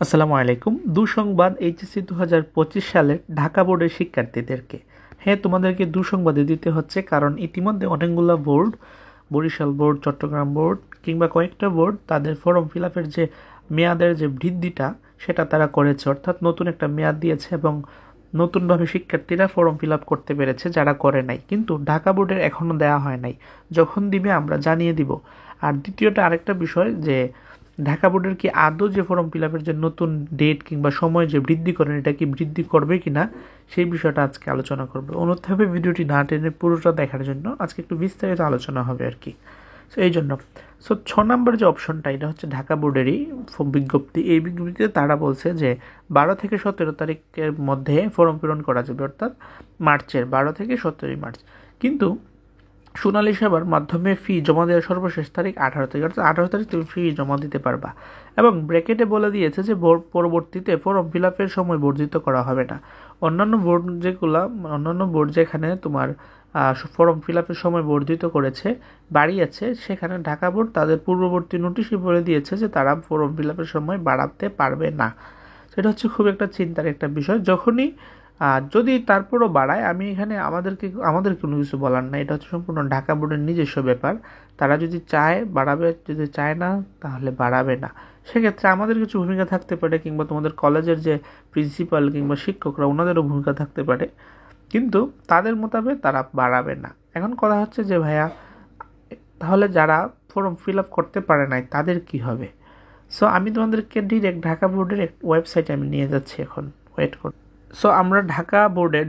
আসসালামু আলাইকুম। দুঃসংবাদ এইচএসসি 2025 সালের ঢাকা বোর্ডের শিক্ষার্থীদেরকে। হ্যাঁ, তোমাদেরকে দুঃসংবাদই দিতে হচ্ছে, কারণ ইতিমধ্যে অনেকগুলো board, Barishal board, Chattogram board কিংবা কয়েকটা বোর্ড তাদের ফর্ম ফিল আপের যে মেয়াদের যে বৃদ্ধিটা সেটা তারা করেছে, অর্থাৎ নতুন একটা মেয়াদ দিয়েছে এবং নতুনভাবে শিক্ষার্থীরা ফর্ম ফিল আপ করতে পেরেছে যারা করে নাই। কিন্তু ঢাকা বোর্ডের এখনও দেওয়া হয় নাই, যখন দিবে আমরা জানিয়ে দিব। আর দ্বিতীয়টা আরেকটা বিষয় যে ঢাকা বোর্ডের কি আদৌ যে ফর্ম ফিল আপের যে নতুন ডেট কিংবা সময় যে বৃদ্ধি করেন, এটা কি বৃদ্ধি করবে কি না সেই বিষয়টা আজকে আলোচনা করবো। অনুরোধ হবে ভিডিওটি না টেনে পুরোটা দেখার জন্য, আজকে একটু বিস্তারিত আলোচনা হবে আর কি। সো এই জন্য 6 নম্বর যে অপশনটা, এটা হচ্ছে ঢাকা বোর্ডেরই বিজ্ঞপ্তি। এই বিজ্ঞপ্তিতে তারা বলছে যে 12 থেকে 17 তারিখের মধ্যে ফর্ম পূরণ করা যাবে, অর্থাৎ মার্চের 12 থেকে 17 মার্চ। কিন্তু সোনালী সেবার মাধ্যমে ফি জমা দেওয়ার সর্বশেষ তারিখ 18 তারিখ, অর্থাৎ 18 তারিখ তুমি ফি জমা দিতে পারবা। এবং ব্র্যাকেটে বলে দিয়েছে যে পরবর্তীতে ফর্ম ফিল আপের সময় বর্ধিত করা হবে না। অন্যান্য বোর্ড যেখানে তোমার ফর্ম ফিল আপের সময় বর্ধিত করেছে, বাড়িয়েছে, সেখানে ঢাকা বোর্ড তাদের পূর্ববর্তী নোটিশই বলে দিয়েছে যে তারা ফর্ম ফিল আপের সময় বাড়াতে পারবে না। সেটা হচ্ছে খুব একটা চিন্তার একটা বিষয়। যখনই যদি তারপরও বাড়ায়, আমি এখানে আমাদের কোনো কিছু বলার নাই, এটা হচ্ছে সম্পূর্ণ ঢাকা বোর্ডের নিজস্ব ব্যাপার। তারা যদি চায় বাড়াবে, যদি চায় না তাহলে বাড়াবে না। সেক্ষেত্রে আমাদের কিছু ভূমিকা থাকতে পারে, কিংবা তোমাদের কলেজের যে প্রিন্সিপাল কিংবা শিক্ষকরা, ওনাদেরও ভূমিকা থাকতে পারে, কিন্তু তাদের মোতাবেক তারা বাড়াবে না। এখন কথা হচ্ছে যে ভাইয়া, তাহলে যারা ফর্ম ফিল আপ করতে পারে নাই তাদের কি হবে? সো আমি তোমাদেরকে ডিরেক্ট ঢাকা বোর্ডের ওয়েবসাইটে আমি নিয়ে যাচ্ছি, এখন ওয়েট করুন। সো আমরা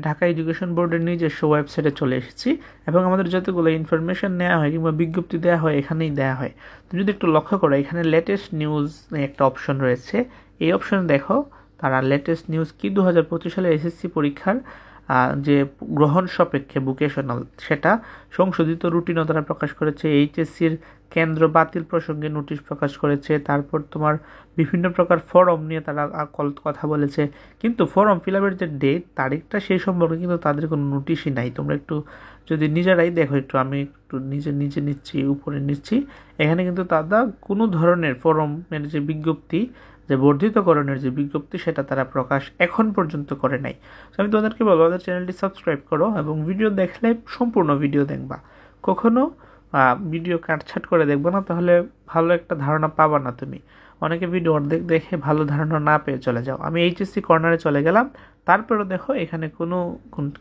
ঢাকা এডুকেশন বোর্ডের নিজস্ব ওয়েবসাইটে চলে এসেছি, এবং আমাদের যতগুলো ইনফরমেশন নেওয়া হয় কিংবা বিজ্ঞপ্তি দেওয়া হয় এখানেই দেওয়া হয়। তুমি যদি একটু লক্ষ্য করো, এখানে লেটেস্ট নিউজ একটা অপশন রয়েছে। এই অপশনে দেখো তারা লেটেস্ট নিউজ কি 2025 সালের এসএসসি পরীক্ষার যে গ্রহণ সাপেক্ষে ভোকেশনাল, সেটা সংশোধিত রুটিনও তারা প্রকাশ করেছে। এইচএসসির কেন্দ্র বাতিল প্রসঙ্গে নোটিশ প্রকাশ করেছে। তারপর তোমার বিভিন্ন প্রকার ফর্ম নিয়ে তারা কথা বলেছে, কিন্তু ফর্ম ফিল আপের যে ডেট, তারিখটা সেই সম্পর্কে কিন্তু তাদের কোনো নোটিশই নাই। তোমরা একটু যদি নিজেরাই দেখো, আমি একটু নিচে নিচ্ছি, উপরে নিচ্ছি, এখানে কিন্তু তারা কোনো ধরনের ফর্মের যে বিজ্ঞপ্তি, যে বর্ধিতকরণের যে বিজ্ঞপ্তি, সেটা তারা প্রকাশ এখন পর্যন্ত করে নাই। তো আমি তোমাদেরকে বলবো, আমাদের চ্যানেলটি সাবস্ক্রাইব করো এবং ভিডিও দেখলে সম্পূর্ণ ভিডিও দেখবা। কখনো ভিডিও কাটছাট করে দেখবো না, তাহলে ভালো একটা ধারণা পাবা না তুমি। অনেকে ভিডিও অর্ধেক দেখে ভালো ধারণা না পেয়ে চলে যাও। আমি এইচএসসি কর্নারে চলে গেলাম, তারপরে দেখো এখানে কোনো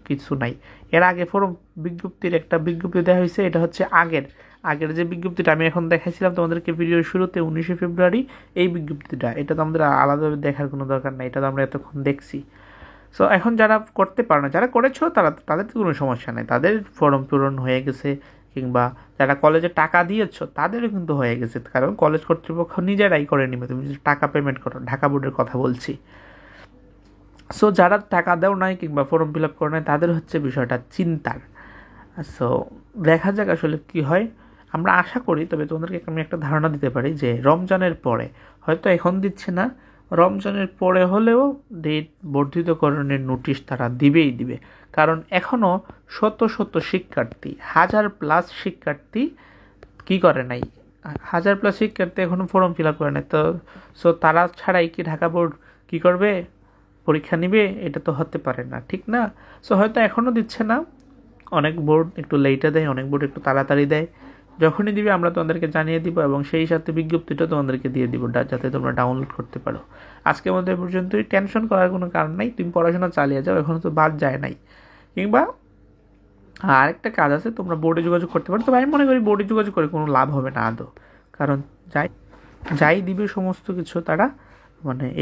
কিছু নাই। এর আগে ফর্ম বিজ্ঞপ্তির একটা বিজ্ঞপ্তি দেওয়া হয়েছে, এটা হচ্ছে আগের যে বিজ্ঞপ্তিটা আমি এখন দেখাইছিলাম তোমাদেরকে ভিডিওর শুরুতে 19 ফেব্রুয়ারি, এই বিজ্ঞপ্তিটা, এটা তো আমাদের আলাদাভাবে দেখার কোনো দরকার নাই, এটা তো আমরা এতক্ষণ দেখছি। সো এখন যারা করতে পারে না, যারা করেছো তাদের তো কোনো সমস্যা নেই, তাদের ফর্ম পূরণ হয়ে গেছে। কিংবা যারা কলেজে টাকা দিয়েছো তাদেরও কিন্তু হয়ে গেছে, কারণ কলেজ কর্তৃপক্ষ নিজেরাই করে নিবে, তুমি যদি টাকা পেমেন্ট করো। ঢাকা বোর্ডের কথা বলছি। সো যারা টাকা দেও নাই কিংবা ফর্ম ফিল আপ করে নাই, তাদের হচ্ছে বিষয়টা চিন্তার। সো দেখা যাক আসলে কি হয়। আমরা আশা করি, তবে তোমাদেরকে আমি একটা ধারণা দিতে পারি যে রমজানের পরে, হয়তো এখন দিচ্ছে না, রমজানের পরে হলেও ডেট বর্ধিতকরণের নোটিশ তারা দিবে। কারণ এখনও শত শিক্ষার্থী, 1000+ শিক্ষার্থী কি করে নাই, 1000+ শিক্ষার্থী এখনও ফর্ম ফিল আপ করে নাই। তো সো তারা ছাড়াই কি ঢাকা বোর্ড কি করবে, পরীক্ষা নিবে? এটা তো হতে পারে না, ঠিক না? সো হয়তো এখনও দিচ্ছে না, অনেক বোর্ড একটু লেটে দেয়, অনেক বোর্ড একটু তাড়াতাড়ি দেয়। যখনই দিবে আমরা তোমাদেরকে জানিয়ে দিব, এবং সেই সাথে বিজ্ঞপ্তিটা তোমাদেরকে দিয়ে দিব, যাতে তোমরা ডাউনলোড করতে পারো। আজকের মধ্যে পর্যন্তই, টেনশন করার কোনো কারণ নাই, তুমি পড়াশোনা চালিয়ে যাও, এখনও তো বাদ যায় নাই। কিংবা আরেকটা কাজ আছে, তোমরা বোর্ডে যোগাযোগ করতে পারো। তবে আমি মনে করি বোর্ডে যোগাযোগ করে কোনো লাভ হবে না আদৌ, কারণ যাই দিবে সমস্ত কিছু তারা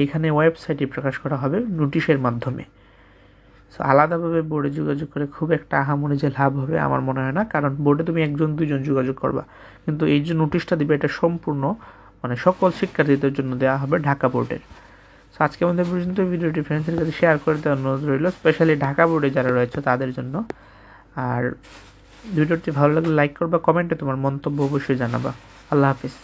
এইখানে ওয়েবসাইটে প্রকাশ করা হবে নোটিশের মাধ্যমে। সো আলাদাভাবে বোর্ডে যোগাযোগ করে খুব একটা আহামরি যে লাভ হবে আমার মনে হয় না, কারণ বোর্ডে তুমি 1-2জন যোগাযোগ করবা, কিন্তু এই যে নোটিশটা দিবে এটা সম্পূর্ণ সকল শিক্ষার্থীদের জন্য দেওয়া হবে ঢাকা বোর্ডের। সো আজকে আমাদের পর্যন্ত, ভিডিওটি ফ্রেন্ডসের কাছে শেয়ার করে দেওয়ার অনুরোধ রইল, স্পেশালি ঢাকা বোর্ডে যারা রয়েছে তাদের জন্য। আর ভিডিওটি ভালো লাগলে লাইক করবা, কমেন্টে তোমার মন্তব্য অবশ্যই জানাবা। আল্লাহ হাফিজ।